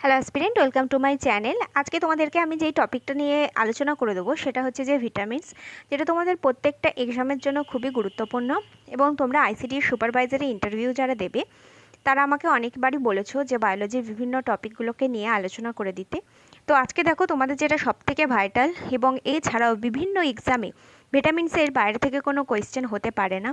Hello aspirant, welcome to my channel. আজকে তোমাদেরকে আমি যেই টপিকটা নিয়ে আলোচনা করে দেবো সেটা হচ্ছে যে ভিটামিনস, যেটা তোমাদের প্রত্যেকটা এক্সামের জন্য খুবই গুরুত্বপূর্ণ। এবং তোমরা আইসিডির সুপারভাইজারি ইন্টারভিউ যারা দেবে তারা আমাকে অনেকবারই বলেছো যে বায়োলজির বিভিন্ন টপিকগুলোকে নিয়ে আলোচনা করে দিতে। তো আজকে দেখো তোমাদের যেটা সবথেকে ভাইটাল, এবং এছাড়াও বিভিন্ন এক্সামে ভিটামিনসের বাইরে থেকে কোনো কোয়েশ্চেন হতে পারে না।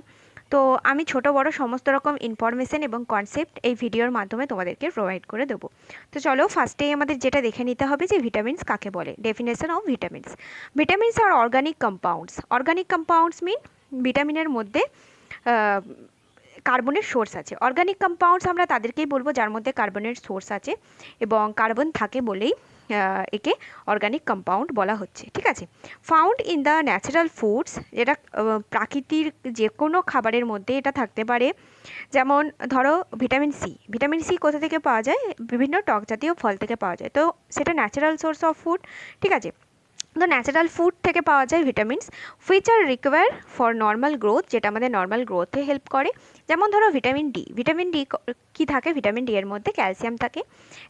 তো আমি ছোট বড় সমস্ত রকম ইনফরমেশন এবং কনসেপ্ট এই ভিডিওর মাধ্যমে তোমাদেরকে প্রোভাইড করে দেবো। তো চলো ফার্স্টেই আমাদের যেটা দেখে নিতে হবে যে ভিটামিনস কাকে বলে। Definition of vitamins: vitamins are organic compounds. Organic compounds mean ভিটামিনের মধ্যে কার্বনের সোর্স আছে। অর্গানিক কম্পাউন্ডস আমরা তাদেরকেই বলবো যার মধ্যে কার্বনের সোর্স আছে এবং কার্বন থাকে বলেই একে অর্গানিক কম্পাউন্ড বলা হচ্ছে। ঠিক আছে। Found in the natural foods, যেটা প্রাকৃতিক যে কোনো খাবারের মধ্যে এটা থাকতে পারে। যেমন ধরো ভিটামিন সি। ভিটামিন সি কোথা থেকে পাওয়া যায়? বিভিন্ন টক জাতীয় ফল থেকে পাওয়া যায়, তো সেটা ন্যাচারাল সোর্স অফ ফুড। ঠিক আছে। তো ন্যাচারাল ফুড থেকে পাওয়া যায় vitamins which are require for normal growth, যেটা আমাদের নর্মাল গ্রোথে হেল্প করে। যেমন ধরো ভিটামিন ডি। ভিটামিন ডি কী থাকে? ভিটামিন ডি এর মধ্যে ক্যালসিয়াম থাকে।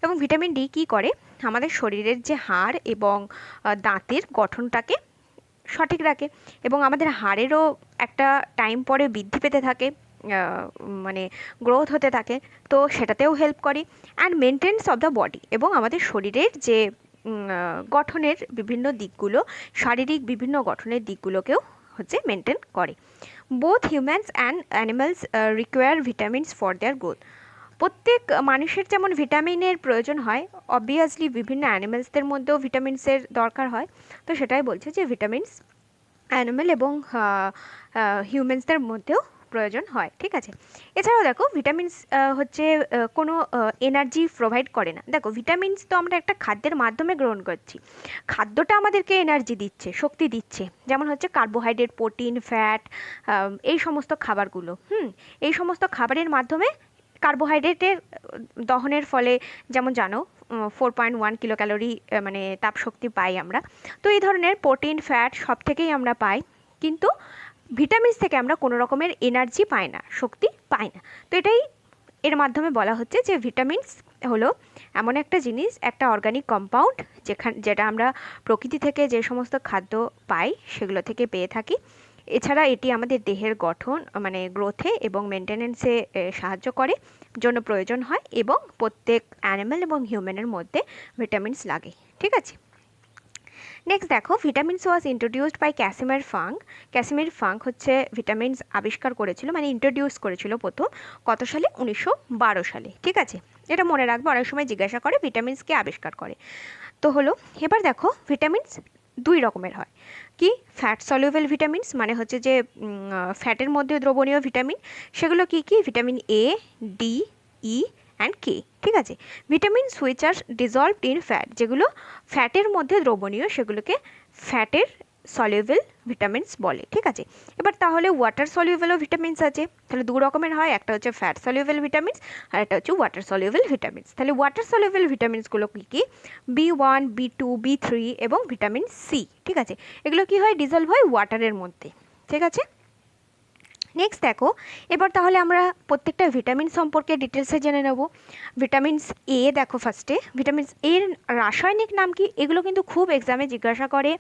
এবং ভিটামিন ডি কী করে? আমাদের শরীরের যে হাড় এবং দাঁতের গঠনটাকে সঠিক রাখে, এবং আমাদের হাড়েরও একটা টাইম পরে বৃদ্ধি পেতে থাকে, মানে গ্রোথ হতে থাকে, তো সেটাতেও হেল্প করে। And maintenance of the body, এবং আমাদের শরীরের যে গঠনের বিভিন্ন দিকগুলো, শারীরিক বিভিন্ন গঠনের দিকগুলোকেও হচ্ছে মেনটেন করে। Both humans and animals require vitamins for their growth. প্রত্যেক মানুষের যেমন ভিটামিনের প্রয়োজন হয়, অবভিয়াসলি বিভিন্ন অ্যানিমালসদের মধ্যেও ভিটামিনসের দরকার হয়। তো সেটাই বলছে যে ভিটামিনস অ্যানিমাল এবং হিউম্যানসদের মধ্যেও প্রয়োজন হয়। ঠিক আছে। এছাড়াও দেখো ভিটামিনস হচ্ছে কোনো এনার্জি প্রোভাইড করে না। দেখো ভিটামিনস তো আমরা একটা খাদ্যের মাধ্যমে গ্রহণ করছি, খাদ্যটা আমাদেরকে এনার্জি দিচ্ছে, শক্তি দিচ্ছে। যেমন হচ্ছে কার্বোহাইড্রেট, প্রোটিন, ফ্যাট, এই সমস্ত খাবারগুলো। এই সমস্ত খাবারের মাধ্যমে কার্বোহাইড্রেটের দহনের ফলে, যেমন জানো, 4.1 কিলো ক্যালোরি মানে তাপশক্তি পাই আমরা। তো এই ধরনের প্রোটিন, ফ্যাট সব থেকেই আমরা পাই, কিন্তু ভিটামিনস থেকে আমরা কোনো রকমের এনার্জি পাই না, শক্তি পাই না। তো এটাই এর মাধ্যমে বলা হচ্ছে যে ভিটামিনস হলো এমন একটা জিনিস, একটা অর্গানিক কম্পাউন্ড, যেটা আমরা প্রকৃতি থেকে যে সমস্ত খাদ্য পাই সেগুলো থেকে পেয়ে থাকি। এছাড়া এটি আমাদের দেহের গঠন মানে গ্রোথে এবং মেনটেনেন্সে সাহায্য করে, জন্য প্রয়োজন হয়, এবং প্রত্যেক অ্যানিম্যাল এবং হিউম্যানের মধ্যে ভিটামিনস লাগে। ঠিক আছে। নেক্সট দেখো, vitamins was introduced by Casimir Funk. Casimir Funk হচ্ছে ভিটামিনস আবিষ্কার করেছিল, মানে ইন্ট্রোডিউস করেছিল প্রথম কত সালে? 1912 সালে। ঠিক আছে। এটা মনে রাখবে, অনেক সময় জিজ্ঞাসা করে ভিটামিনসকে আবিষ্কার করে। তো হলো, এবার দেখো ভিটামিনস দুই রকমের হয়। কি? ফ্যাট সলিউবল ভিটামিনস, মানে হচ্ছে যে ফ্যাটের মধ্যে দ্রবণীয় ভিটামিন। সেগুলো কি কি? Vitamin A, D, E and K. ঠিক আছে। Vitamins which are dissolved in fat, যেগুলো ফ্যাটের মধ্যে দ্রবণীয়, সেগুলোকে ফ্যাটের সলিউবল ভিটামিনস বলে। ঠিক আছে। এবার তাহলে ওয়াটার সলিউবলও ভিটামিনস আছে। তাহলে দু রকমের হয়, একটা হচ্ছে ফ্যাট সলিউবল ভিটামিনস আর একটা হচ্ছে ওয়াটার সলিউবল ভিটামিনস। তাহলে ওয়াটার সলিউবল ভিটামিনসগুলো কী কী? B1, B2, B3 এবং ভিটামিন সি। ঠিক আছে। এগুলো কি হয়? ডিজলভ হয় ওয়াটারের মধ্যে। ঠিক আছে। নেক্সট দেখো, এবার তাহলে আমরা প্রত্যেকটা ভিটামিন সম্পর্কে ডিটেলসে জেনে নেব। ভিটামিনস এ দেখো, ফার্স্টে ভিটামিনস এর রাসায়নিক নাম কি? এগুলো কিন্তু খুব এক্সামে জিজ্ঞাসা করে,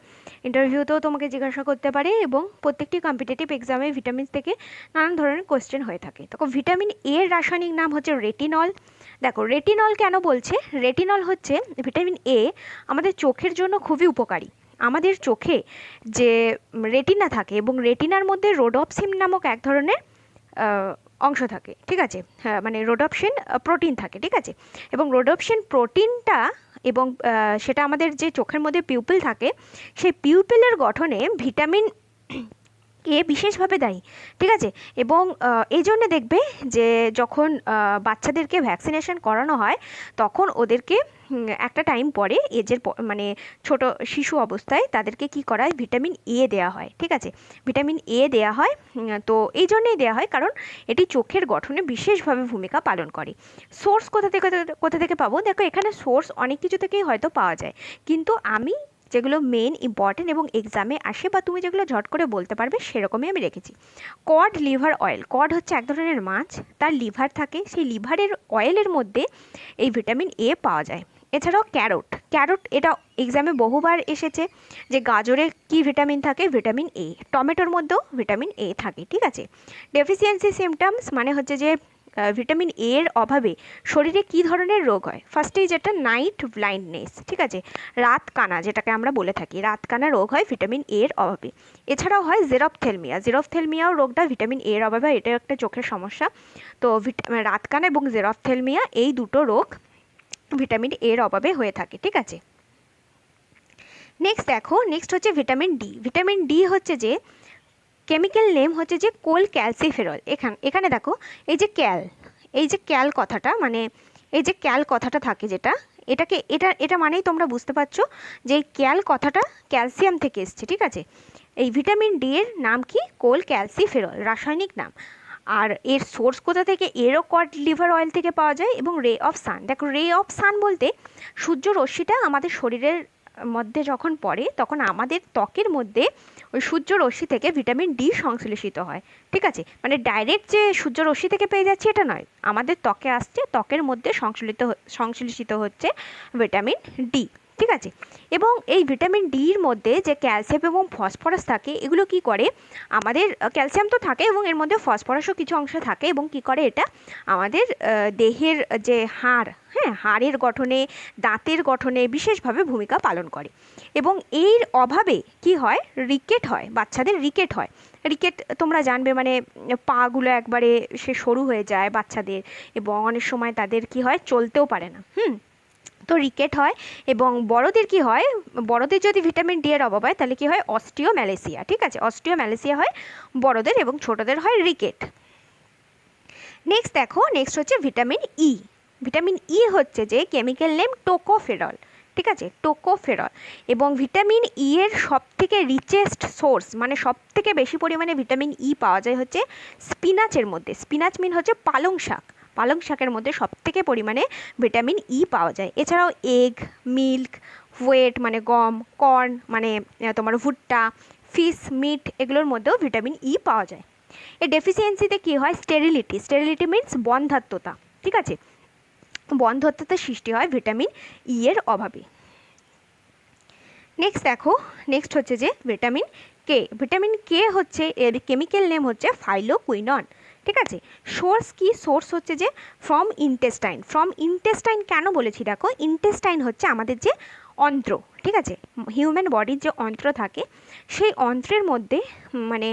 ইন্টারভিউতেও তোমাকে জিজ্ঞাসা করতে পারে, এবং প্রত্যেকটি কম্পিটিটিভ এক্সামে ভিটামিনস থেকে নানান ধরনের কোয়েশ্চেন হয়ে থাকে। দেখো ভিটামিন এর রাসায়নিক নাম হচ্ছে রেটিনল। দেখো রেটিনল কেন বলছে? রেটিনল হচ্ছে ভিটামিন এ আমাদের চোখের জন্য খুবই উপকারী। আমাদের চোখে যে রেটিনা থাকে, এবং রেটিনার মধ্যে রোডোপ্সিন নামক এক ধরনের অংশ থাকে। ঠিক আছে। হ্যাঁ, মানে রোডোপ্সিন প্রোটিন থাকে। ঠিক আছে। এবং রোডোপ্সিন প্রোটিনটা, এবং সেটা আমাদের যে চোখের মধ্যে পিউপিল থাকে, সেই পিউপিলের গঠনে ভিটামিন এ বিশেষভাবে দায়ী। ঠিক আছে। এবং এই জন্যে দেখবে যে যখন বাচ্চাদেরকে ভ্যাকসিনেশন করানো হয়, তখন ওদেরকে একটা টাইম পরে এজের মানে ছোট শিশু অবস্থায় তাদেরকে কি করা হয়? ভিটামিন এ দেওয়া হয়। ঠিক আছে। ভিটামিন এ দেওয়া হয়। তো এই জন্যই দেওয়া হয় কারণ এটি চোখের গঠনে বিশেষভাবে ভূমিকা পালন করে। সোর্স কোথা থেকে পাবো? দেখো এখানে সোর্স অনেক কিছু থেকেই হয়তো পাওয়া যায়, কিন্তু আমি যেগুলো মেন ইম্পর্টেন্ট এবং এক্সামে আসে বা তুমি যেগুলো ঝট করে বলতে পারবে সেরকমই আমি রেখেছি। Cod liver oil. কড হচ্ছে এক ধরনের মাছ, তার লিভার থাকে, সেই লিভারের অয়েলের মধ্যে এই ভিটামিন এ পাওয়া যায়। এছাড়াও ক্যারট, ক্যারট এটা এক্সামে বহুবার এসেছে যে গাজরে কি ভিটামিন থাকে, ভিটামিন এ। টমেটোর মধ্যেও ভিটামিন এ থাকে, ঠিক আছে। ডেফিসিয়েন্সি সিমটমস মানে হচ্ছে যে ভিটামিন এর অভাবে শরীরে কি ধরনের রোগ হয়। ফার্স্টেই যেটা নাইট ব্লাইন্ডনেস, ঠিক আছে, রাত কানা যেটাকে আমরা বলে থাকি, রাত কানা রোগ হয় ভিটামিন এর অভাবে। এছাড়াও হয় জেরপ্থ্যালমিয়া, জেরপ্থ্যালমিয়াও রোগটা ভিটামিন এর অভাবে, এটা একটা চোখের সমস্যা। তো রাত কানা এবং জেরপ্থ্যালমিয়া এই দুটো রোগ ভিটামিন এর অভাবে হয়ে থাকে, ঠিক আছে। নেক্সট দেখো, নেক্সট হচ্ছে ভিটামিন ডি। ভিটামিন ডি হচ্ছে যে কেমিক্যাল নেম হচ্ছে যে কোল ক্যালসিফেরল। এখানে দেখো এই যে ক্যাল কথাটা, মানে এই যে ক্যাল কথাটা থাকে যেটা, এটা মানেই তোমরা বুঝতে পারছো যে এই ক্যাল কথাটা ক্যালসিয়াম থেকে এসছে, ঠিক আছে। এই ভিটামিন ডি এর নাম কি, কোল ক্যালসিফেরল, রাসায়নিক নাম। আর এর সোর্স কোথা থেকে, এরও কড লিভার অয়েল থেকে পাওয়া যায়। এবং রে অফ সান, দেখো রে অফ সান বলতে সূর্য রশ্মিটা আমাদের শরীরের মধ্যে যখন পড়ে তখন আমাদের ত্বকের মধ্যে ওই সূর্য রশ্মি থেকে ভিটামিন ডি সংশ্লেষিত হয়, ঠিক আছে। মানে ডাইরেক্ট যে সূর্য রশ্মি থেকে পেয়ে যাচ্ছে এটা নয়, আমাদের ত্বকে আসছে, ত্বকের মধ্যে সংশ্লেষিত হচ্ছে ভিটামিন ডি, ঠিক আছে। এবং এই ভিটামিন ডির মধ্যে যে ক্যালসিয়াম এবং ফসফরাস থাকে, এগুলো কি করে আমাদের, ক্যালসিয়াম তো থাকে এবং এর মধ্যে ফসফরাসও কিছু অংশ থাকে, এবং কি করে এটা আমাদের দেহের যে হাড়, হ্যাঁ, হাড়ের গঠনে, দাঁতের গঠনে বিশেষভাবে ভূমিকা পালন করে। এবং এর অভাবে কি হয়, রিকেট হয়, বাচ্চাদের রিকেট হয়। রিকেট তোমরা জানবে, মানে পাগুলো একবারে সে সরু হয়ে যায় বাচ্চাদের, এবং অনেক সময় তাদের কি হয়, চলতেও পারে না, তো রিকেট হয়। এবং বড়দের কি হয়, বড়দের যদি ভিটামিন ডি এর অভাব হয় তাহলে কি হয়, অস্টিওম্যালেসিয়া, ঠিক আছে, অস্টিওম্যালেসিয়া হয় বড়দের, এবং ছোটদের হয় রিকেট। নেক্সট দেখো, নেক্সট হচ্ছে ভিটামিন ই। ভিটামিন ই হচ্ছে যে কেমিক্যাল নেম টোকোফেরল, ঠিক আছে, টোকোফেরল। এবং ভিটামিন ই এর সবথেকে রিচেস্ট সোর্স, মানে সবথেকে বেশি পরিমাণে ভিটামিন ই পাওয়া যায় হচ্ছে স্পিনাচের মধ্যে। স্পিনাচ মিন হচ্ছে পালং শাক, পালং শাকের মধ্যে সবথেকে পরিমাণে ভিটামিন ই পাওয়া যায়। এছাড়াও এগ, মিল্ক, ওয়েট মানে গম, কর্ন মানে তোমার ভুট্টা, ফিশ, মিট, এগুলোর মধ্যেও ভিটামিন ই পাওয়া যায়। এই ডেফিসিয়েন্সিতে কী হয়, স্টেরিলিটি, স্টেরিলিটি মিনস বন্ধ্যাত্বতা, ঠিক আছে, বন্ধ্যাত্বতার সৃষ্টি হয় ভিটামিন ই এর অভাবে। নেক্সট দেখো, নেক্সট হচ্ছে যে ভিটামিন কে। ভিটামিন কে হচ্ছে, এর কেমিক্যাল নেম হচ্ছে ফাইলোকুইনন, ঠিক আছে। সোর্স কি, সোর্স হচ্ছে যে ফ্রম ইন্টেস্টাইন। ফ্রম ইন্টেস্টাইন কেন বলেছি, দেখো ইন্টেস্টাইন হচ্ছে আমাদের যে অন্ত্র, ঠিক আছে, হিউম্যান বডির যে অন্ত্র থাকে, সেই অন্ত্রের মধ্যে মানে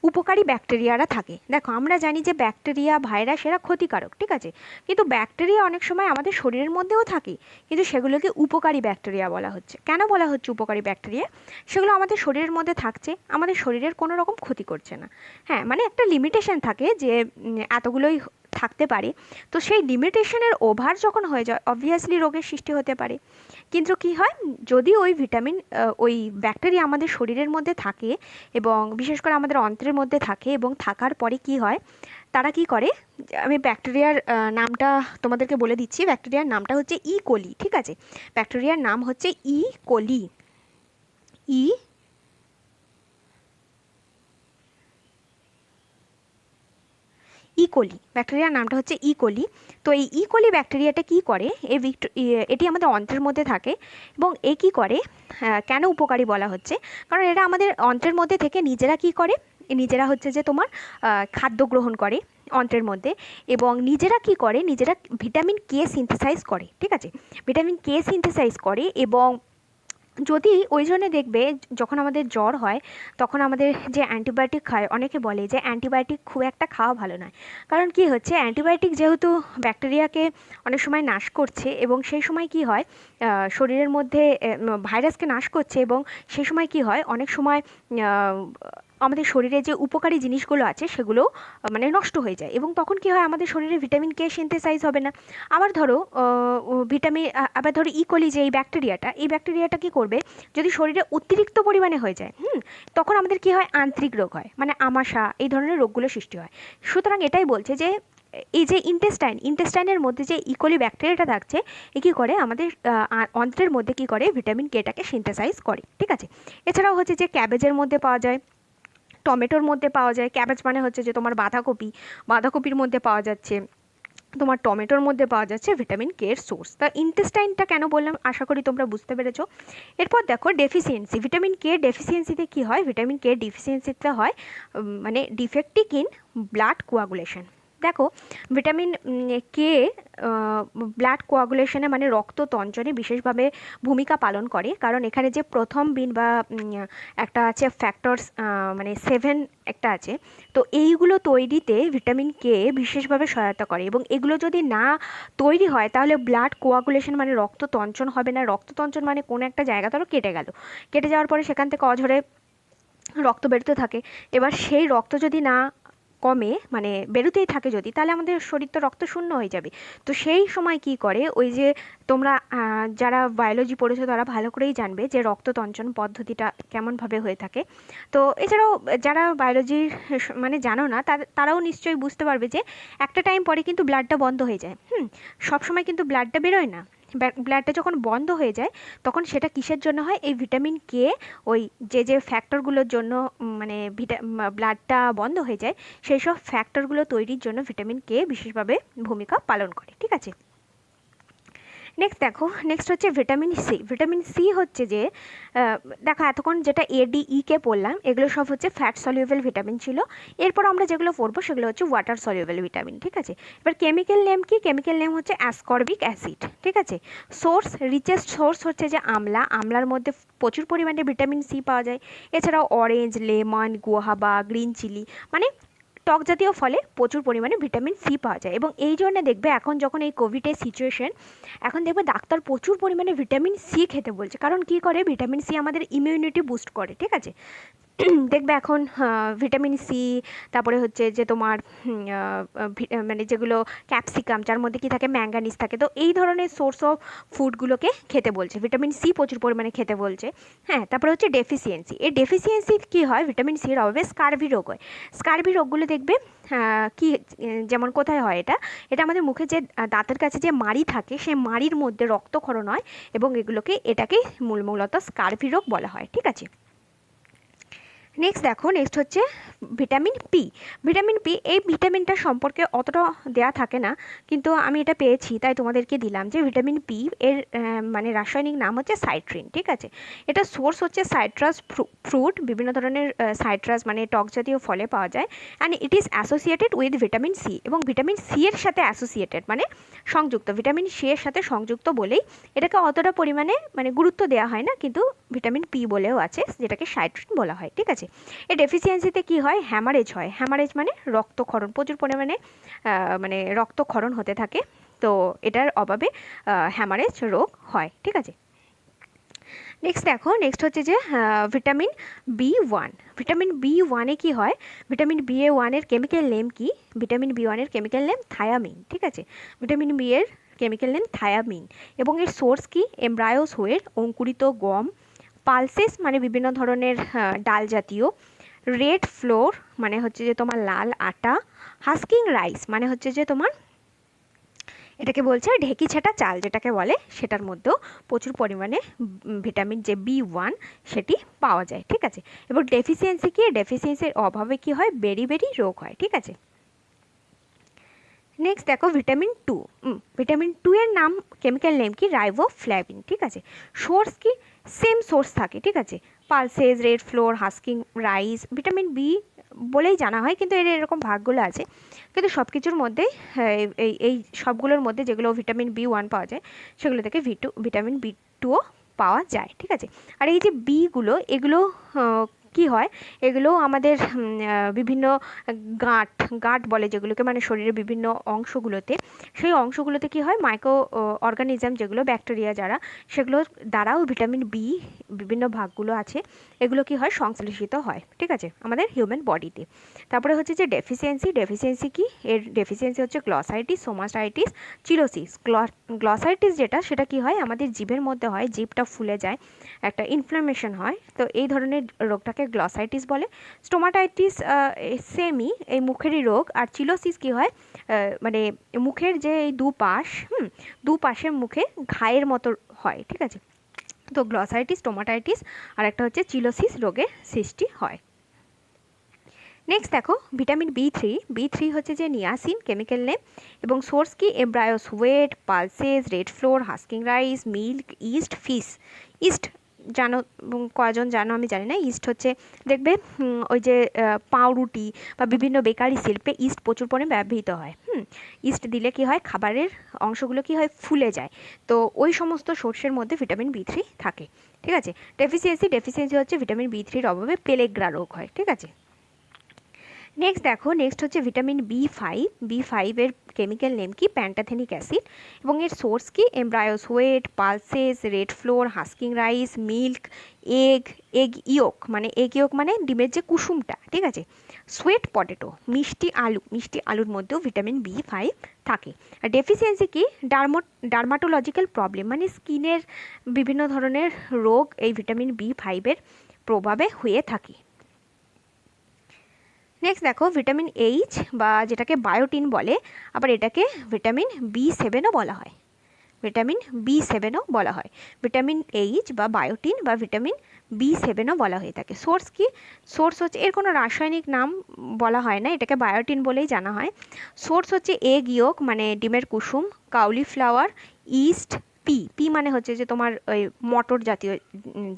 উপকারী ব্যাকটেরিয়ারা থাকে। দেখো আমরা জানি যে ব্যাকটেরিয়া, ভাইরাস এরা ক্ষতিকারক, ঠিক আছে, কিন্তু ব্যাকটেরিয়া অনেক সময় আমাদের শরীরের মধ্যেও থাকে, কিন্তু সেগুলোকে উপকারী ব্যাকটেরিয়া বলা হচ্ছে। কেন বলা হচ্ছে উপকারী ব্যাকটেরিয়া, সেগুলো আমাদের শরীরের মধ্যে থাকছে, আমাদের শরীরের কোনো রকম ক্ষতি করছে না, হ্যাঁ, মানে একটা লিমিটেশন থাকে যে এতগুলোই থাকতে পারে। তো সেই লিমিটেশনের ওভার যখন হয়ে যায়, অবভিয়াসলি রোগের সৃষ্টি হতে পারে। কিন্তু কি হয়, যদি ওই ভিটামিন, ওই ব্যাকটেরিয়া আমাদের শরীরের মধ্যে থাকে, এবং বিশেষ করে আমাদের অন্ত্রের মধ্যে থাকে, এবং থাকার পরে কি হয়, তারা কি করে, আমি ব্যাকটেরিয়ার নামটা তোমাদেরকে বলে দিচ্ছি। ব্যাকটেরিয়ার নামটা হচ্ছে ই কোলি, ঠিক আছে, ব্যাকটেরিয়ার নাম হচ্ছে ই কোলি, ই ইকোলি, ব্যাকটেরিয়ার নামটা হচ্ছে ইকোলি। তো এই ইকোলি ব্যাকটেরিয়াটা কি করে, এটি আমাদের অন্ত্রের মধ্যে থাকে, এবং এ কী করে, কেন উপকারী বলা হচ্ছে, কারণ এরা আমাদের অন্ত্রের মধ্যে থেকে নিজেরা কি করে, নিজেরা হচ্ছে যে তোমার খাদ্য গ্রহণ করে অন্ত্রের মধ্যে, এবং নিজেরা কি করে, নিজেরা ভিটামিন কে সিনথেসাইজ করে, ঠিক আছে, ভিটামিন কে সিনথেসাইজ করে। এবং যদি ওই জন্য দেখবে যখন আমাদের জ্বর হয় তখন আমাদের যে অ্যান্টিবায়োটিক খায়, অনেকে বলে যে অ্যান্টিবায়োটিক খুব একটা খাওয়া ভালো নয়, কারণ কি হচ্ছে, অ্যান্টিবায়োটিক যেহেতু ব্যাকটেরিয়াকে অনেক সময় নাশ করছে, এবং সেই সময় কি হয়, শরীরের মধ্যে ভাইরাসকে নাশ করছে, এবং সেই সময় কি হয়, অনেক সময় আমাদের শরীরে যে উপকারী জিনিসগুলো আছে সেগুলো মানে নষ্ট হয়ে যায়, এবং তখন কি হয়, আমাদের শরীরে ভিটামিন কে সিনথেসাইজ হবে না। আবার ধরো আবার ধরো ইকোলি যে এই ব্যাকটেরিয়াটা কি করবে, যদি শরীরে অতিরিক্ত পরিমাণে হয়ে যায়, তখন আমাদের কি হয়, আন্ত্রিক রোগ হয়, মানে আমাশা, এই ধরনের রোগগুলো সৃষ্টি হয়। সুতরাং এটাই বলছে যে এই যে ইন্টেস্টাইনের মধ্যে যে ইকোলি ব্যাকটেরিয়াটা থাকছে, এ কী করে, আমাদের অন্ত্রের মধ্যে কি করে, ভিটামিন কেটাকে সিনথেসাইজ করে, ঠিক আছে। এছাড়াও হচ্ছে যে ক্যাবেজের মধ্যে পাওয়া যায়, টমেটোর মধ্যে পাওয়া যায়, ক্যাবেজ মানে হচ্ছে যে তোমার বাঁধাকপির মধ্যে পাওয়া যাচ্ছে, তোমার টমেটোর মধ্যে পাওয়া যাচ্ছে ভিটামিন কে এর সোর্স। তা ইন্টেস্টাইনটা কেন বললাম আশা করি তোমরা বুঝতে পেরেছো। এরপর দেখো ডেফিসিয়েন্সি, ভিটামিন কে ডেফিসিয়েন্সিতে কি হয়, ভিটামিন কে ডেফিসিয়েন্সিতে হয় মানে ডিফেক্টিক ইন ব্লাড কোয়াগুলেশন। দেখো ভিটামিন কে ব্লাড কোয়াগুলেশনে মানে রক্ত তঞ্চনে বিশেষভাবে ভূমিকা পালন করে, কারণ এখানে যে প্রথম বিন বা একটা আছে ফ্যাক্টরস মানে 7 একটা আছে, তো এইগুলো তৈরিতে ভিটামিন কে বিশেষভাবে সহায়তা করে, এবং এগুলো যদি না তৈরি হয় তাহলে ব্লাড কোয়াগুলেশন মানে রক্ত তঞ্চন হবে না। রক্ত তঞ্চন মানে কোনো একটা জায়গা ধরো কেটে গেল, কেটে যাওয়ার পরে সেখান থেকে অঝরে রক্ত বেরোতে থাকে। এবার সেই রক্ত যদি না কমে মানে বেরোতেই থাকে যদি, তাহলে আমাদের শরীর তো রক্ত শূন্য হয়ে যাবে। তো সেই সময় কি করে, ওই যে তোমরা যারা বায়োলজি পড়েছো তারা ভালো করেই জানবে যে রক্ততঞ্চন পদ্ধতিটা কেমনভাবে হয়ে থাকে। তো এছাড়াও যারা বায়োলজি মানে জানো না তারাও নিশ্চয়ই বুঝতে পারবে যে একটা টাইম পরে কিন্তু ব্লাডটা বন্ধ হয়ে যায়। সবসময় কিন্তু ব্লাডটা বেরোয় না। ব্লাডটা যখন বন্ধ হয়ে যায় তখন সেটা কিসের জন্য হয়, এই ভিটামিন কে ওই যে ফ্যাক্টরগুলোর জন্য মানে ব্লাডটা বন্ধ হয়ে যায়, সেই সব ফ্যাক্টরগুলো তৈরির জন্য ভিটামিন কে বিশেষভাবে ভূমিকা পালন করে। ঠিক আছে, নেক্সট দেখো, নেক্সট হচ্ছে ভিটামিন সি। ভিটামিন সি হচ্ছে যে দেখো এতক্ষণ যেটা কে পড়লাম এগুলো সব হচ্ছে ফ্যাট সলিউবল ভিটামিন ছিল। এরপর আমরা যেগুলো পড়বো সেগুলো হচ্ছে ওয়াটার সলিউবল ভিটামিন। ঠিক আছে, এবার কেমিক্যাল নেম কি, কেমিক্যাল নেম হচ্ছে অ্যাসকর্বিক অ্যাসিড। ঠিক আছে, সোর্স, রিচেস্ট সোর্স হচ্ছে যে আমলা, আমলার মধ্যে প্রচুর পরিমাণে ভিটামিন সি পাওয়া যায়। এছাড়াও অরেঞ্জ, লেমন, গুয়াভাবা, গ্রিন চিলি মানে টক জাতীয় ফলে প্রচুর পরিমাণে ভিটামিন সি পাওয়া যায়। এবং এই জন্য দেখবে এখন যখন এই কোভিডের সিচুয়েশন, এখন দেখবে ডাক্তার প্রচুর পরিমাণে ভিটামিন সি খেতে বলছে, কারণ কি করে, ভিটামিন সি আমাদের ইমিউনিটি বুস্ট করে। ঠিক আছে, দেখবে এখন ভিটামিন সি, তারপরে হচ্ছে যে তোমার মানে যেগুলো ক্যাপসিকাম যার মধ্যে কি থাকে, ম্যাঙ্গানিজ থাকে, তো এই ধরনের সোর্স অফ ফুডগুলোকে খেতে বলছে, ভিটামিন সি প্রচুর পরিমাণে খেতে বলছে। হ্যাঁ, তারপরে হচ্ছে ডেফিসিয়েন্সি, এই ডেফিসিয়েন্সি কী হয়, ভিটামিন সির অভাবে স্কারভি রোগ হয়। স্কারভি রোগগুলো দেখবে কি যেমন কোথায় হয়, এটা এটা আমাদের মুখে যে দাঁতের কাছে যে মাড়ি থাকে সেই মাড়ির মধ্যে রক্তক্ষরণ হয়, এবং এটাকে মূলত স্কারভি রোগ বলা হয়। ঠিক আছে, নেক্সট দেখো, নেক্সট হচ্ছে ভিটামিন পি। ভিটামিন পি, এই ভিটামিনটা সম্পর্কে অতটা দেয়া থাকে না, কিন্তু আমি এটা পেয়েছি তাই তোমাদেরকে দিলাম যে ভিটামিন পি এর মানে রাসায়নিক নাম হচ্ছে সাইট্রিন। ঠিক আছে, এটা সোর্স হচ্ছে সাইট্রাস ফ্রুট, বিভিন্ন ধরনের সাইট্রাস মানে টক জাতীয় ফলে পাওয়া যায়। And it is associated with vitamin C, এবং ভিটামিন সি এর সাথে অ্যাসোসিয়েটেড মানে সংযুক্ত, ভিটামিন সি এর সাথে সংযুক্ত বলেই এটাকে অতটা পরিমাণে মানে গুরুত্ব দেওয়া হয় না, কিন্তু ভিটামিন পি বলেও আছে যেটাকে সাইট্রিন বলা হয়। ঠিক আছে, এই ডেফিসিয়েন্সিতে কি হয়, হ্যামারেজ হয়। হ্যামারেজ মানে রক্তক্ষরণ, প্রচুর পরিমাণে মানে রক্তক্ষরণ হতে থাকে, তো এটার অভাবে হ্যামারেজ রোগ হয়। ঠিক আছে, নেক্সট দেখো, নেক্সট হচ্ছে যে ভিটামিন বি1। ভিটামিন বি1-এ কী হয়, ভিটামিন বি1-এর কেমিক্যাল নেম কি, ভিটামিন বি1-এর কেমিক্যাল নেম থায়ামিন। ঠিক আছে, ভিটামিন বি এর কেমিক্যাল নেম থায়ামিন, এবং এর সোর্স কি, এমব্রায়োস হোয়ের অঙ্কুরিত গম, পালসেস মানে বিভিন্ন ধরনের ডাল জাতীয়, রেড ফ্লোর মানে হচ্ছে যে তোমার লাল আটা, হাস্কিং রাইস মানে হচ্ছে যে তোমার এটাকে বলছে ঢেকি ছাটা চাল যেটাকে বলে, সেটার মধ্যেও প্রচুর পরিমাণে ভিটামিন যে বি1 সেটি পাওয়া যায়। ঠিক আছে, এবং ডেফিসিয়েন্সি কি, ডেফিসিয়েন্সির অভাবে কি হয়, বেরি রোগ হয়। ঠিক আছে, নেক্সট দেখো ভিটামিন টু। ভিটামিন টু এর নাম, কেমিক্যাল নেম কি, রাইবোফ্ল্যাভিন। ঠিক আছে, সোর্স কি, সেম সোর্স থাকে। ঠিক আছে, pulses, red flour, husking rice, vitamin B বলেই জানা হয়, কিন্তু এর এরকম ভাগগুলো আছে, কিন্তু সব কিছুর মধ্যেই এই সবগুলোর মধ্যে যেগুলো ভিটামিন বি1 পাওয়া যায় সেগুলো থেকে ভিটামিন বি2ও পাওয়া যায়। ঠিক আছে, আর এই যে বিগুলো এগুলো কি হয়, এগুলো আমাদের বিভিন্ন গাঁট গাঁট বলে যেগুলোকে, মানে শরীরের বিভিন্ন অংশগুলোতে, সেই অংশগুলোতে কি হয়, মাইক্রো অর্গানিজম যেগুলো ব্যাকটেরিয়া যারা, সেগুলোর দ্বারাও ভিটামিন বি বিভিন্ন ভাগগুলো আছে এগুলো কি হয়, সংশ্লেষিত হয়। ঠিক আছে, আমাদের হিউম্যান বডিতে। তারপরে হচ্ছে যে ডেফিসিয়েন্সি। ডেফিসিয়েন্সি কি, এর ডেফিসিয়েন্সি হচ্ছে গ্লসাইটিস, সোমাটাইটিস, চিলোসিস। গ্লসাইটিস যেটা, সেটা কি হয়, আমাদের জিভের মধ্যে হয়, জিভটা ফুলে যায়, একটা ইনফ্লামেশন হয়, তো এই ধরনের রোগটাকে গ্লসাইটিস বলে। স্টোমাটাইটিস সেমই, এই মুখেরই রোগ। আর চিলোসিস কি হয়, মানে মুখের যে এই দুপাশের মুখে ঘায়ের মতো হয়। ঠিক আছে, তো গ্লসাইটিস, স্টোমাটাইটিস আর একটা হচ্ছে চিলোসিস রোগের সৃষ্টি হয়। নেক্সট দেখো বি থ্রি হচ্ছে যে নিয়াসিন কেমিক্যাল নেম, এবং সোর্স কি embryos wheat, pulses, red flour, husking rice, milk, yeast, fish. Yeast জানো, কয়জন জানো আমি জানি না। ইস্ট হচ্ছে দেখবে ওই যে পাউরুটি বা বিভিন্ন বেকারি শিল্পে ইস্ট প্রচুর পরিমাণে ব্যবহৃত হয়। ইস্ট দিলে কি হয়, খাবারের অংশগুলো কি হয়, ফুলে যায়। তো ওই সমস্ত সোর্সের মধ্যে ভিটামিন বি3 থাকে। ঠিক আছে। ডেফিসিয়েন্সি হচ্ছে ভিটামিন বি3-র অভাবে পেলেগ্রা রোগ হয়। ঠিক আছে। নেক্সট হচ্ছে ভিটামিন বি ফাইভের কেমিক্যাল নেম কি, প্যান্টাথেনিক অ্যাসিড, এবং এর সোর্স কি embryos wheat, pulses, red flour, husking rice, milk, egg yolk মানে ডিমের যে কুসুমটা। ঠিক আছে। সুইট পটেটো, মিষ্টি আলুর মধ্যেও ভিটামিন বি5 থাকে। আর ডেফিসিয়েন্সি কি, ডার্মাটোলজিক্যাল প্রবলেম মানে স্কিনের বিভিন্ন ধরনের রোগ এই ভিটামিন বি5-এর প্রভাবে হয়ে থাকে। নেক্সট দেখো ভিটামিন এইচ বা যেটাকে বায়োটিন বলে, আবার এটাকে ভিটামিন বি7ও বলা হয়। ভিটামিন এইচ বা বায়োটিন বা ভিটামিন বি7ও বলা হয়ে থাকে। সোর্স কি, সোর্স হচ্ছে, এর কোনো রাসায়নিক নাম বলা হয় না, এটাকে বায়োটিন বলেই জানা হয়। সোর্স হচ্ছে এগ ইয়োক মানে ডিমের কুসুম, কাউলিফ্লাওয়ার, ইস্ট, পি মানে হচ্ছে যে তোমার ওই মটর জাতীয়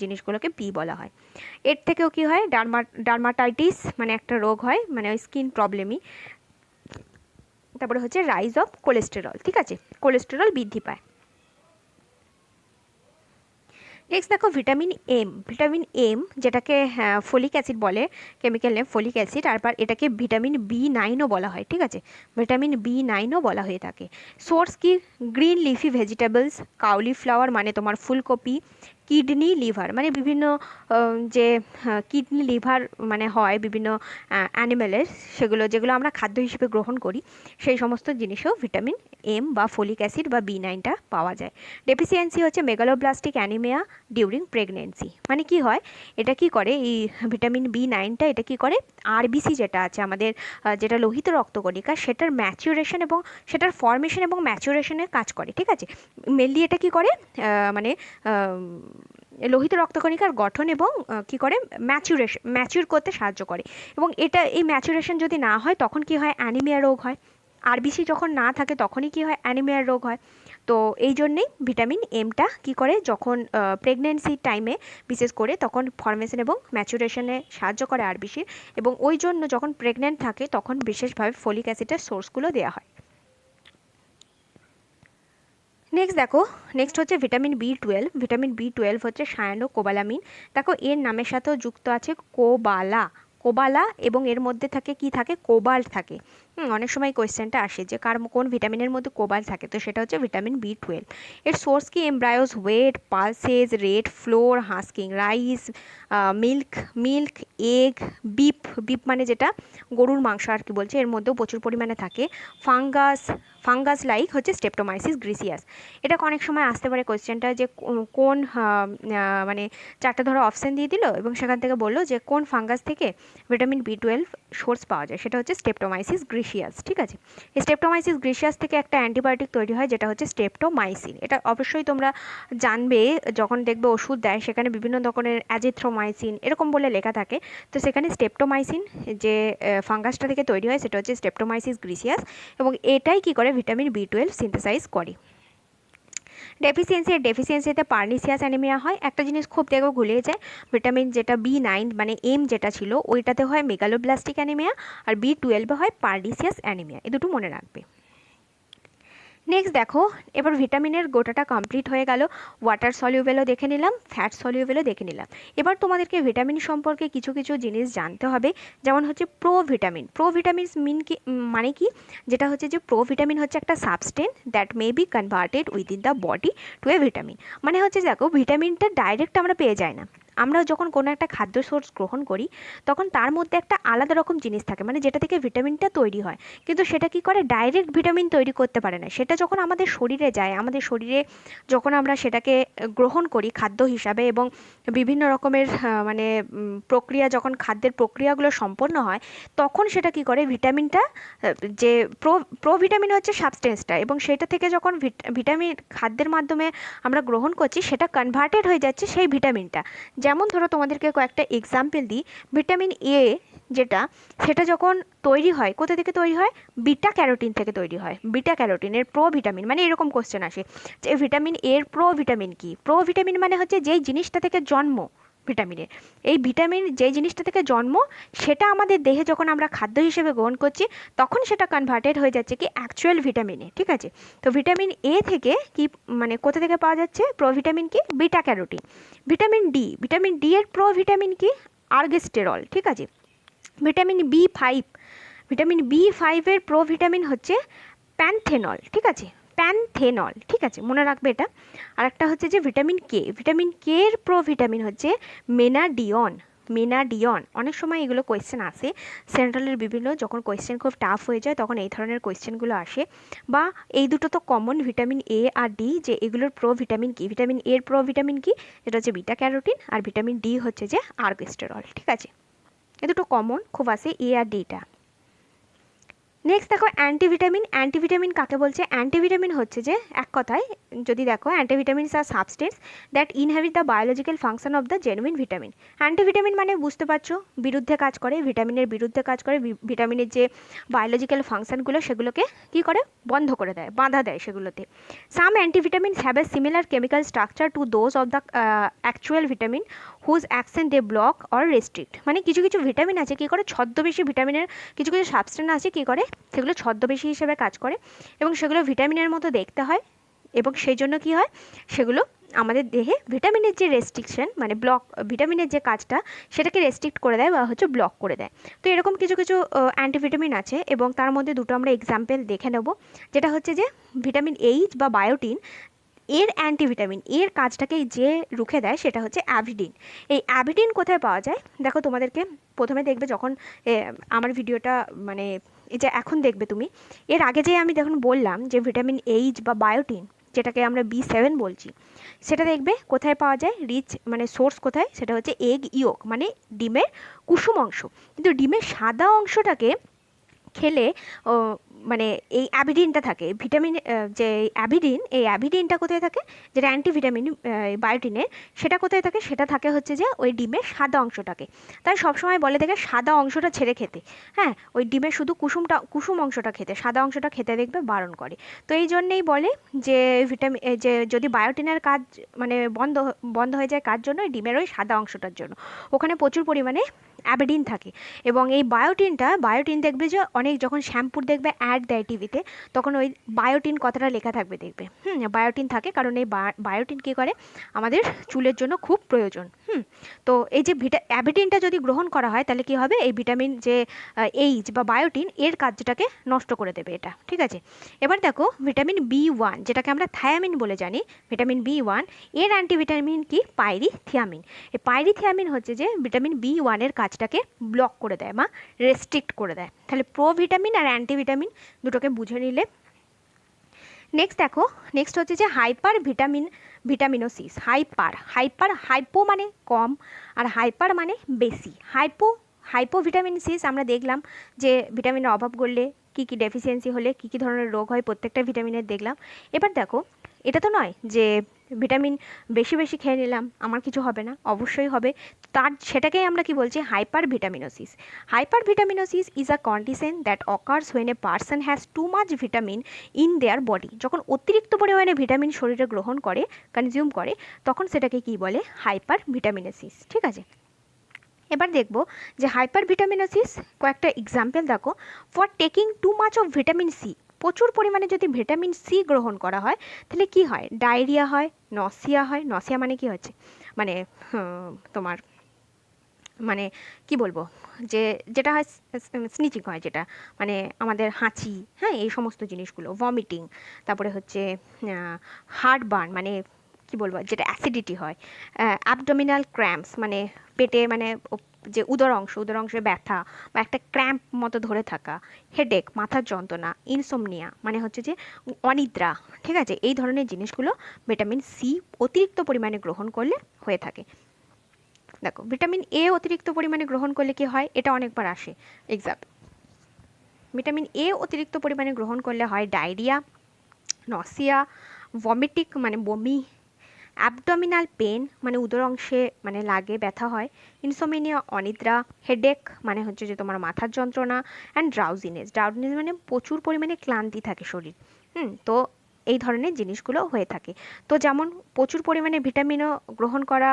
জিনিসগুলোকে পি বলা হয়। এর থেকেও কি হয়, ডার্মাটাইটিস মানে একটা রোগ হয়, মানে ওই স্কিন প্রবলেমই। তারপরে হচ্ছে রাইজ অফ কোলেস্টেরল। ঠিক আছে, কোলেস্টেরল বৃদ্ধি পায়। নেক্সট দেখো ভিটামিন এম যেটাকে ফলিক অ্যাসিড বলে, কেমিক্যাল নেম ফলিক অ্যাসিড, আর এটাকে ভিটামিন বি9ও বলা হয়। ঠিক আছে, ভিটামিন বি9ও বলা হয়ে থাকে। সোর্স কি, গ্রিন লিফি ভেজিটেবলস, কাউলিফ্লাওয়ার মানে তোমার ফুলকপি, কিডনি লিভার মানে বিভিন্ন যে কিডনি লিভার মানে হয় বিভিন্ন অ্যানিমেলের, যেগুলো আমরা খাদ্য হিসেবে গ্রহণ করি, সেই সমস্ত জিনিসেও ভিটামিন এম বা ফলিক অ্যাসিড বা বি9টা পাওয়া যায়। ডেফিসিয়েন্সি হচ্ছে মেগালোব্লাস্টিক অ্যানিমিয়া ডিউরিং প্রেগনেন্সি। মানে কি হয়, এটা কি করে, এই ভিটামিন বি9টা এটা কি করে, আরবিসি যেটা আছে আমাদের, যেটা লোহিত রক্তকণিকা, সেটার ম্যাচুরেশন এবং সেটার ফর্মেশন এবং ম্যাচুরেশনের কাজ করে। ঠিক আছে, মেনলি এটা কি করে, মানে লোহিত রক্তকণিকার গঠন এবং কি করে, ম্যাচিউর করতে সাহায্য করে। এবং এই ম্যাচুরেশন যদি না হয় তখন কি হয়, অ্যানিমিয়া রোগ হয়। আরবিসি যখন না থাকে তখনই কি হয়, অ্যানিমিয়ার রোগ হয়। তো এই জন্যেই ভিটামিন এমটা কি করে, যখন প্রেগনেন্সির টাইমে বিশেষ করে তখন ফর্মেশন এবং ম্যাচুরেশনে সাহায্য করে আরবিসির, এবং ওই জন্য যখন প্রেগনেন্ট থাকে তখন বিশেষভাবে ফলিক অ্যাসিডের সোর্সগুলো দেওয়া হয়। নেক্সট হচ্ছে ভিটামিন বি টুয়েলভ হচ্ছে সায়ানোকোবালামিন। দেখো এর নামের সাথেও যুক্ত আছে কোবালা, এবং এর মধ্যে থাকে কি, থাকে কোবাল্ট থাকে। অনেক সময় কোয়েশ্চেনটা আসে যে কোন ভিটামিনের মধ্যে কোবাল্ট থাকে, তো সেটা হচ্ছে ভিটামিন বি টুয়েলভ। এর সোর্স কি embryos wheat, pulses, red flour, husking rice, milk, egg, beef মানে যেটা গরুর মাংস আর কি বলছে, এর মধ্যেও প্রচুর পরিমাণে থাকে। ফাঙ্গাস লাইক হচ্ছে স্টেপটোমাইসিস গ্রিসিয়াস। এটা অনেক সময় আসতে পারে কোয়েশ্চেনটা যে কোন মানে চারটে ধরো অপশান দিয়ে দিল এবং সেখান থেকে বললো যে কোন ফাঙ্গাস থেকে ভিটামিন বি টুয়েলভ সোর্স পাওয়া যায়, সেটা হচ্ছে স্টেপটোমাইসিস গ্রিসিয়াস। ঠিক আছে, এই স্টেপটোমাইসিস গ্রিসিয়াস থেকে একটা অ্যান্টিবায়োটিক তৈরি হয় যেটা হচ্ছে স্টেপটোমাইসিন। এটা অবশ্যই তোমরা জানবে, যখন দেখবে ওষুধ দেয় সেখানে বিভিন্ন ধরনের অ্যাজিথ্রোমাইসিন এরকম বলে লেখা থাকে, তো সেখানে স্টেপটোমাইসিন যে ফাঙ্গাসটা থেকে তৈরি হয় সেটা হচ্ছে স্টেপটোমাইসিস গ্রিসিয়াস, এবং এটাই কি করে, ভিটামিন বি টুয়েলভ সিনথেসাইজ করে। ডেফিসিয়েন্সিতে পার্নিসিয়াস অ্যানিমিয়া হয়। একটা জিনিস খুব দেখো ভুলে যায়, ভিটামিন যেটা বি9 মানে এম যেটা ছিল ওইটাতে হয় মেগালোব্লাস্টিক অ্যানিমিয়া, আর বি12-এ হয় পার্নিসিয়াস অ্যানিমিয়া, এই দুটো মনে রাখবে। নেক্সট দেখো, এবার ভিটামিনের গোটাটা কমপ্লিট হয়ে গেল। ওয়াটার সলিউবেলও দেখে নিলাম, ফ্যাট সলিউবেলও দেখে নিলাম। এবার তোমাদেরকে ভিটামিন সম্পর্কে কিছু কিছু জিনিস জানতে হবে, যেমন হচ্ছে প্রোভিটামিন মানে কি, যেটা হচ্ছে যে প্রোভিটামিন হচ্ছে একটা substance that may be converted within the body to a vitamin. মানে হচ্ছে দেখো, ভিটামিনটা ডাইরেক্ট আমরা পেয়ে যাই না, আমরা যখন কোনো একটা খাদ্য সোর্স গ্রহণ করি তখন তার মধ্যে একটা আলাদা রকম জিনিস থাকে, মানে যেটা থেকে ভিটামিনটা তৈরি হয়, কিন্তু সেটা কি করে, ডাইরেক্ট ভিটামিন তৈরি করতে পারে না। সেটা যখন আমাদের শরীরে যায়, আমাদের শরীরে যখন আমরা সেটাকে গ্রহণ করি খাদ্য হিসাবে, এবং বিভিন্ন রকমের মানে প্রক্রিয়া, যখন খাদ্যের প্রক্রিয়াগুলো সম্পন্ন হয়, তখন সেটা কি করে, ভিটামিনটা যে প্রোভিটামিন হচ্ছে সাবস্টেন্সটা, এবং সেটা থেকে যখন ভিটামিন খাদ্যের মাধ্যমে আমরা গ্রহণ করছি, সেটা কনভার্টেড হয়ে যাচ্ছে সেই ভিটামিনটা। যেমন ধরো তোমাদেরকে কয়েকটা এক্সাম্পল দিই, ভিটামিন এ যেটা, সেটা যখন তৈরি হয়, কোথা থেকে তৈরি হয়? বিটা ক্যারোটিন থেকে তৈরি হয়। বিটা ক্যারোটিনের প্রোভিটামিন, মানে এরকম কোশ্চেন আসে যে ভিটামিন এর প্রোভিটামিন কি? প্রোভিটামিন মানে হচ্ছে যেই জিনিসটা থেকে জন্ম ভিটামিনের, এই ভিটামিন যেই জিনিসটা থেকে জন্ম, সেটা আমাদের দেহে যখন আমরা খাদ্য হিসেবে গ্রহণ করছি, তখন সেটা কনভার্টেড হয়ে যাচ্ছে কি অ্যাকচুয়াল ভিটামিনে। ঠিক আছে, তো ভিটামিন এ থেকে কি, মানে কোথা থেকে পাওয়া যাচ্ছে প্রোভিটামিন কি? Beta carotene. Vitamin D, vitamin D এর প্রোভিটামিন কি? আর্গেস্টেরল। ঠিক আছে, ভিটামিন বি 5, ভিটামিন বি 5 এর প্রোভিটামিন হচ্ছে প্যানথেনল। ঠিক আছে, প্যানথেনল। ঠিক আছে, মনে রাখবে এটা। আর একটা হচ্ছে যে ভিটামিন কে, ভিটামিন কে এর প্রোভিটামিন হচ্ছে মেনাডিয়ন। মেনাডিয়ন, অনেক সময় এগুলো কোয়েশ্চেন আসে সেন্ট্রালের বিভিন্ন, যখন কোয়েশ্চেন খুব টাফ হয়ে যায় তখন এই ধরনের কোয়েশ্চেনগুলো আসে। বা এই দুটো তো কমন, ভিটামিন এ আর ডি, যে এগুলোর প্রোভিটামিন কি? ভিটামিন এর প্রোভিটামিন কি? যেটা হচ্ছে বিটা ক্যারোটিন, আর ভিটামিন ডি হচ্ছে যে আর্গেস্টেরল। ঠিক আছে, এ দুটো কমন খুব আসে, এ আর ডিটা। নেক্সট দেখো অ্যান্টিভিটামিন। অ্যান্টিভিটামিন কাকে বলছে? অ্যান্টিভিটামিন হচ্ছে যে, এক কথায় যদি দেখো, antivitamins are substance that inhibit the biological function of the genuine vitamin. Antivitamin মানে বুঝতে পারছো, বিরুদ্ধে কাজ করে, ভিটামিনের বিরুদ্ধে কাজ করে, ভিটামিনের যে বায়োলজিক্যাল ফাংশনগুলো সেগুলোকে কি করে? বন্ধ করে দেয়, বাধা দেয় সেগুলোতে। Some antivitamins have a similar chemical structure to those of the actual vitamin whose action they block or restrict. মানে কিছু কিছু ভিটামিন আছে কী করে, ছদ্মবেশী ভিটামিনের কিছু কিছু সাবস্টেন্স আছে কী করে, সেগুলো ছদ্মবেশী হিসেবে কাজ করে এবং সেগুলো ভিটামিনের মতো দেখতে হয়, এবং সেই জন্য কী হয়, সেগুলো আমাদের দেহে ভিটামিনের যে রেস্ট্রিকশন, মানে ব্লক, ভিটামিনের যে কাজটা সেটাকে রেস্ট্রিক্ট করে দেয় বা হচ্ছে ব্লক করে দেয়। তো এরকম কিছু কিছু অ্যান্টিভিটামিন আছে, এবং তার মধ্যে দুটো আমরা এক্সাম্পল দেখে নেব। যেটা হচ্ছে যে ভিটামিন এইচ বা বায়োটিন, এর অ্যান্টিভিটামিন এর কাজটাকে যে রুখে দেয় সেটা হচ্ছে অ্যাভিডিন। এই অ্যাভিডিন কোথায় পাওয়া যায়? দেখো তোমাদেরকে প্রথমে দেখবে যখন আমার ভিডিওটা, মানে এই যে এখন দেখবে তুমি, এর আগে যে আমি যখন বললাম যে ভিটামিন এইচ বা বায়োটিন, যেটাকে আমরা বি 7 বলছি, সেটা দেখবে কোথায় পাওয়া যায়, রিচ, মানে সোর্স কোথায়, সেটা হচ্ছে এগ ইয়োক, মানে ডিমের কুসুম অংশ। কিন্তু ডিমের সাদা অংশটাকে খেলে মানে এই অ্যাভিডিনটা থাকে, ভিটামিন যে অ্যাভিডিন, এই অ্যাভিডিনটা কোথায় থাকে, যেটা অ্যান্টিভিটামিন বায়োটিনের, সেটা কোথায় থাকে? সেটা থাকে হচ্ছে যে ওই ডিমের সাদা অংশটাকে। তাই সবসময় বলে দেখে সাদা অংশটা ছেড়ে খেতে, হ্যাঁ, ওই ডিমের শুধু কুসুম অংশটা খেতে, সাদা অংশটা খেতে দেখবে বারণ করে। তো এই জন্যেই বলে যে ভিটামিন, যে যদি বায়োটিনের কাজ মানে বন্ধ হয়ে যায় কার জন্য? ডিমের ওই সাদা অংশটার জন্য। ওখানে প্রচুর পরিমাণে অ্যাভিডিন থাকে। এবং এই বায়োটিন দেখবে যে অনেক, যখন শ্যাম্পুর দেখবে অ্যাড দেয় টিভিতে, তখন ওই বায়োটিন কথাটা লেখা থাকবে দেখবে, বায়োটিন থাকে, কারণ এই বায়োটিন কী করে, আমাদের চুলের জন্য খুব প্রয়োজন। তো এই যে অ্যাভিডিনটা যদি গ্রহণ করা হয় তাহলে কি হবে, এই ভিটামিন যে এইচ বা বায়োটিন এর কাজটাকে নষ্ট করে দেবে এটা। ঠিক আছে, এবার দেখো ভিটামিন বি 1, যেটাকে আমরা থায়ামিন বলে জানি, ভিটামিন বি 1 এর অ্যান্টিভিটামিন কি? পাইরিথিয়ামিন। এই পাইরিথিয়ামিন হচ্ছে যে ভিটামিন বি 1 এর কাজটাকে ব্লক করে দেয় বা রেস্ট্রিক্ট করে দেয়। তাহলে প্রোভিটামিন আর অ্যান্টিভিটামিন দুটোকে বুঝে নিলে। নেক্সট দেখো, নেক্সট হচ্ছে যে ভিটামিনোসিস। হাইপো মানে কম, আর হাইপার মানে বেশি। হাইপোভিটামিনসিস আমরা দেখলাম যে ভিটামিনের অভাব করলে কী কী ডেফিসিয়েন্সি হলে কী কী ধরনের রোগ হয়, প্রত্যেকটা ভিটামিনের দেখলাম। এবার দেখো, এটা তো নয় যে ভিটামিন বেশি বেশি খেয়ে নিলাম আমার কিছু হবে না, অবশ্যই হবে। সেটাকেই আমরা কি বলছি? Hypervitaminosis. Hypervitaminosis is a condition that occurs when a person has too much vitamin in their body. যখন অতিরিক্ত পরিমাণে ভিটামিন শরীরে গ্রহণ করে, কনজিউম করে, তখন সেটাকে কি বলে? হাইপারভিটামিনোসিস। ঠিক আছে, এবার দেখব যে হাইপারভিটামিনোসিস কয়েকটা এক্সাম্পল দেখো। For taking too much of vitamin C, প্রচুর পরিমাণে যদি ভিটামিন সি গ্রহণ করা হয় তাহলে কি হয়? ডায়রিয়া হয়, নসিয়া হয়। নসিয়া মানে কি হচ্ছে, মানে তোমার, মানে কি বলবো, যেটা হয় স্নিচিং হয়, যেটা মানে আমাদের হাঁচি, হ্যাঁ, এই সমস্ত জিনিসগুলো, ভমিটিং, তারপরে হচ্ছে হার্ট বার্ন, মানে কি বলবো, যেটা অ্যাসিডিটি হয়, অ্যাবডোমিনাল ক্র্যাম্পস, মানে পেটে, মানে যে উদর অংশে ব্যথা বা একটা ক্র্যাম্প মতো ধরে থাকা, হেডেক, মাথার যন্ত্রণা, ইনসোমনিয়া, মানে হচ্ছে যে অনিদ্রা। ঠিক আছে, এই ধরনের জিনিসগুলো ভিটামিন সি অতিরিক্ত পরিমাণে গ্রহণ করলে হয়ে থাকে। দেখো ভিটামিন এ অতিরিক্ত পরিমাণে গ্রহণ করলে কি হয়, এটা অনেকবার আসে এক্সাম। ভিটামিন এ অতিরিক্ত পরিমাণে গ্রহণ করলে হয় ডায়রিয়া, নসিয়া, ভমিটিং মানে বমি, অ্যাবডোমিনাল পেন মানে উদর অংশে মানে লাগে, ব্যথা হয়। ইনসোমেনিয়া অনিদ্রা। হেডেক মানে হচ্ছে যে তোমার মাথার যন্ত্রণা। অ্যান্ড ড্রাউজিনেস, ড্রাউজিনেস মানে প্রচুর পরিমাণে ক্লান্তি থাকে শরীর। তো এই ধরনের জিনিসগুলো হয়ে থাকে। তো যেমন প্রচুর পরিমাণে ভিটামিনও গ্রহণ করা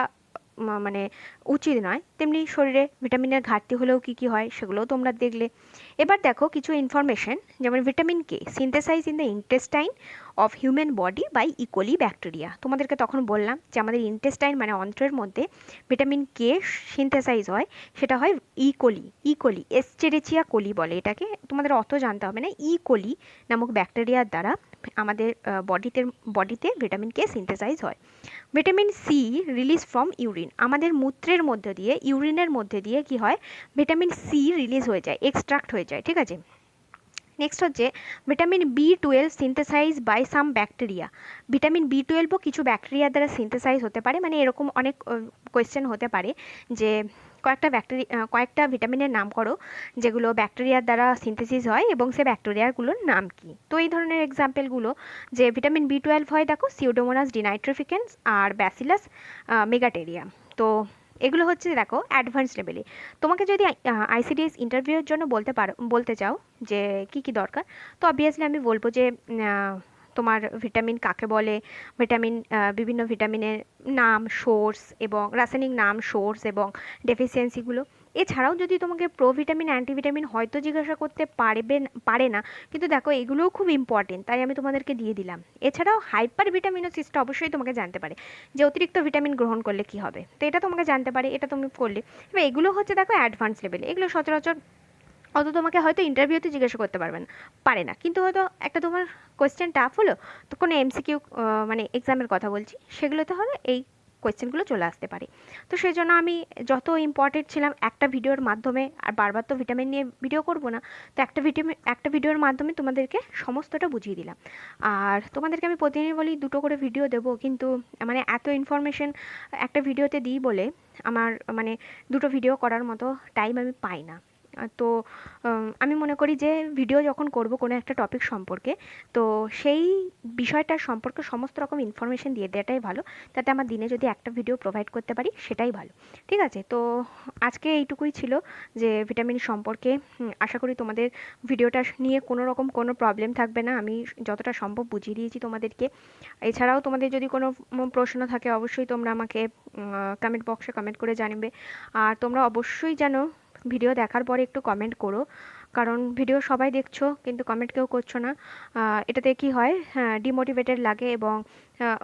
মানে উচিত নয়, তেমনি শরীরে ভিটামিনের ঘাটতি হলেও কি কি হয় সেগুলোও তোমরা দেখলে। এবার দেখো কিছু ইনফরমেশন, যেমন vitamin K synthesize in the intestine of human body by E coli bacteria. তোমাদেরকে তখন বললাম যে আমাদের ইন্টেস্টাইন মানে অন্ত্রের মধ্যে ভিটামিন কে সিনথেসাইজ হয়, সেটা হয় ইকোলি এস্চেরিচিয়া কোলি বলে এটাকে, তোমাদের অত জানতে হবে না। ইকোলি নামক ব্যাকটেরিয়ার দ্বারা আমাদের বডিতে ভিটামিন কে সিনথেসাইজ হয়। Vitamin C release from urine, আমাদের মূত্রের মধ্যে দিয়ে, ইউরিনের মধ্যে দিয়ে কি হয়, ভিটামিন সি রিলিজ হয়ে যায়, এক্সট্রাক্ট হয়ে যায়, ঠিক আছে। নেক্সট হচ্ছে ভিটামিন বি12 synthesise by some bacteria. Vitamin বি12ও কিছু ব্যাকটেরিয়ার দ্বারা সিনথেসাইজ হতে পারে, মানে এরকম অনেক কোয়েশ্চেন হতে পারে যে কয়েকটা ভিটামিনের নাম করো যেগুলো ব্যাকটেরিয়ার দ্বারা সিনথেসিস হয় এবং সে ব্যাকটেরিয়াগুলোর নাম কি। তো এই ধরনের এক্সাম্পলগুলো যে ভিটামিন বি12 হয় দেখো সিউডোমোনাস ডিনাইট্রোফিকেন্স আর ব্যাসিলাস মেগাটেরিয়াম। তো এগুলো হচ্ছে দেখো অ্যাডভান্স লেভেলে। তোমাকে যদি আইসিডিএস ইন্টারভিউয়ের জন্য বলতে চাও যে কি কি দরকার, তো অবভিয়াসলি আমি বলবো যে তোমার ভিটামিন কাকে বলে, বিভিন্ন ভিটামিনের নাম, সোর্স এবং রাসায়নিক নাম, সোর্স এবং ডেফিসিয়েন্সিগুলো। এছাড়াও যদি তোমাকে প্রোভিটামিন অ্যান্টিভিটামিন হয়তো জিজ্ঞাসা করতে পারে না, কিন্তু দেখো এগুলোও খুব ইম্পর্টেন্ট, তাই আমি তোমাদেরকে দিয়ে দিলাম। এছাড়াও হাইপার ভিটামিনোসিসটা অবশ্যই তোমাকে জানতে পারে যে অতিরিক্ত ভিটামিন গ্রহণ করলে কি হবে, তো এটা তোমাকে জানতে পারে, এটা তুমি করলে। এবার এগুলো হচ্ছে দেখো অ্যাডভান্স লেভেলে, এগুলো সচরাচর অত তোমাকে হয়তো ইন্টারভিউতে জিজ্ঞাসা করতে পারে না, কিন্তু হয়তো একটা তোমার কোয়েশ্চেন টাফ হলো, তো কোনো এমসিকিউ মানে এক্সামের কথা বলছি, সেগুলোতে হলে এই কোয়েশ্চেনগুলো চলে আসতে পারে। তো সেই জন্য আমি যত ইম্পর্টেন্ট ছিলাম একটা ভিডিওর মাধ্যমে, আর বারবার তো ভিটামিন নিয়ে ভিডিও করব না, তো একটা ভিডিওর মাধ্যমে তোমাদেরকে সমস্তটা বুঝিয়ে দিলাম। আর তোমাদেরকে আমি প্রতিদিনই বলি দুটো করে ভিডিও দেবো, কিন্তু মানে এত ইনফরমেশন একটা ভিডিওতে দিই বলে আমার মানে দুটো ভিডিও করার মতো টাইম আমি পাই না। তো আমি মনে করি যে ভিডিও যখন করব কোনো একটা টপিক সম্পর্কে, তো সেই বিষয়টার সম্পর্কে সমস্ত রকম ইনফরমেশন দিয়ে দেওয়াটাই ভালো, তাতে আমার দিনে যদি একটা ভিডিও প্রোভাইড করতে পারি সেটাই ভালো। ঠিক আছে, তো আজকে এইটুকুই ছিল যে ভিটামিন সম্পর্কে। আশা করি তোমাদের ভিডিওটা নিয়ে কোনো রকম কোনো প্রবলেম থাকবে না, আমি যতটা সম্ভব বুঝিয়ে দিয়েছি তোমাদেরকে। এছাড়াও তোমাদের যদি কোনো প্রশ্ন থাকে অবশ্যই তোমরা আমাকে কমেন্ট বক্সে কমেন্ট করে জানাবে। আর তোমরা অবশ্যই যেন ভিডিও দেখার পরে একটু কমেন্ট করো, কারণ ভিডিও সবাই দেখছো কিন্তু কমেন্ট কেউ করছো না। এটাতে কি হয়, ডিমোটিভেটেড লাগে এবং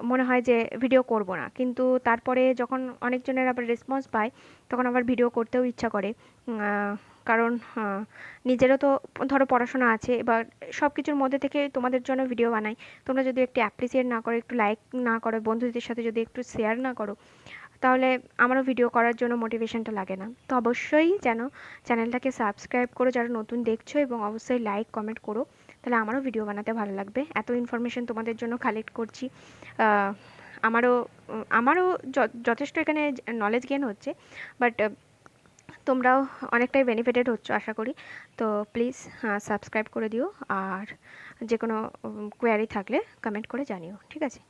মনে হয় যে ভিডিও করব না, কিন্তু তারপরে যখন অনেকজনের আবার রেসপন্স পায় তখন আবার ভিডিও করতেও ইচ্ছা করে। কারণ নিজেরও তো ধরো পড়াশোনা আছে, এবার সব কিছুর মধ্যে থেকে তোমাদের জন্য ভিডিও বানাই, তোমরা যদি একটু অ্যাপ্রিসিয়েট না করো, একটু লাইক না করো, বন্ধুদের সাথে যদি একটু শেয়ার না করো, তাহলে আমারও ভিডিও করার জন্য মোটিভেশনটা লাগে না। তো অবশ্যই যেন চ্যানেলটাকে সাবস্ক্রাইব করো যারা নতুন দেখছো, এবং অবশ্যই লাইক কমেন্ট করো, তাহলে আমারও ভিডিও বানাতে ভালো লাগবে। এত ইনফরমেশন তোমাদের জন্য কালেক্ট করছি, আমারও আমারও যথেষ্ট এখানে নলেজ গেইন হচ্ছে, বাট তোমরাও অনেকটাই বেনিফিটেড হচ্ছ আশা করি। তো প্লিজ সাবস্ক্রাইব করে দিও, আর যে কোনো কোয়ারি থাকলে কমেন্ট করে জানিও, ঠিক আছে।